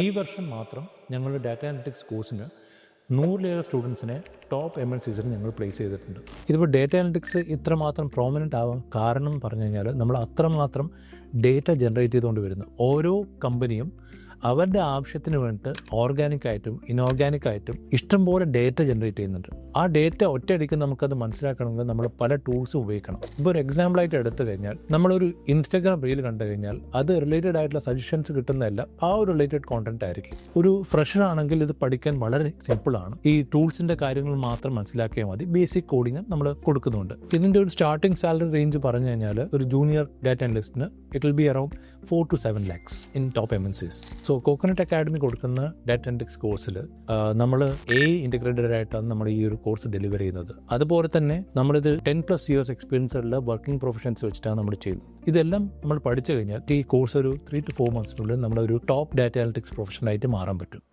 ഈ വർഷം മാത്രം ഞങ്ങളുടെ ഡാറ്റ അനലിറ്റിക്സ് കോഴ്സിന് 100 സ്റ്റുഡൻസിനെ ടോപ്പ് MNCസിൽ ഞങ്ങൾ പ്ലേസ് ചെയ്തിട്ടുണ്ട്. ഇതിപ്പോൾ ഡേറ്റ അനലിറ്റിക്സ് ഇത്രമാത്രം പ്രോമിനൻ്റ് ആവാൻ കാരണം പറഞ്ഞു കഴിഞ്ഞാൽ നമ്മൾ അത്രമാത്രം ഡേറ്റ ജനറേറ്റ് ചെയ്തുകൊണ്ട് വരുന്നു. ഓരോ കമ്പനിയും അവരുടെ ആവശ്യത്തിന് വേണ്ടിയിട്ട് ഓർഗാനിക്കായിട്ടും ഇനോർഗാനിക്കായിട്ടും ഇഷ്ടംപോലെ ഡേറ്റ ജനറേറ്റ് ചെയ്യുന്നുണ്ട്. ആ ഡേറ്റ ഒറ്റയടിക്ക് നമുക്കത് മനസ്സിലാക്കണമെങ്കിൽ നമ്മൾ പല ടൂൾസും ഉപയോഗിക്കണം. ഇപ്പോൾ ഒരു എക്സാമ്പിളായിട്ട് എടുത്തു കഴിഞ്ഞാൽ നമ്മളൊരു ഇൻസ്റ്റാഗ്രാം റീൽ കണ്ടു കഴിഞ്ഞാൽ അത് റിലേറ്റഡ് ആയിട്ടുള്ള സജഷൻസ് കിട്ടുന്നതല്ല ആ ഒരു റിലേറ്റഡ് കോണ്ടന്റ് ആയിരിക്കും. ഒരു ഫ്രഷർ ആണെങ്കിൽ ഇത് പഠിക്കാൻ വളരെ സിമ്പിളാണ്. ഈ ടൂൾസിൻ്റെ കാര്യങ്ങൾ മാത്രം മനസ്സിലാക്കിയാൽ മതി. ബേസിക് കോഡിങ് നമ്മൾ കൊടുക്കുന്നുണ്ട്. ഇതിൻ്റെ ഒരു സ്റ്റാർട്ടിംഗ് സാലറി റേഞ്ച് പറഞ്ഞു കഴിഞ്ഞാൽ ഒരു ജൂനിയർ ഡാറ്റ അനലിസ്റ്റിന് it will be around 4 to 7 lakhs in top MNCs. So Coconut Academy കൊടുക്കുന്ന ഡാറ്റ അനലിറ്റിക്സ് കോഴ്സിൽ നമ്മൾ ഇൻ്റഗ്രേറ്റഡ് ആയിട്ടാണ് നമ്മൾ ഈ ഒരു കോഴ്സ് ഡെലിവർ ചെയ്യുന്നത്. അതുപോലെ തന്നെ നമ്മളിത് 10+ years എക്സ്പീരിയൻസ് ഉള്ള വർക്കിംഗ് പ്രൊഫഷൻസ് വെച്ചിട്ടാണ് നമ്മൾ ചെയ്യുന്നത്. ഇതെല്ലാം നമ്മൾ പഠിച്ചു കഴിഞ്ഞാൽ ഈ കോഴ്സ് ഒരു 3 to 4 months നമ്മളൊരു ടോപ്പ് ഡാറ്റ അനലിറ്റിക്സ് പ്രൊഫഷണലായിട്ട് മാറാൻ പറ്റും.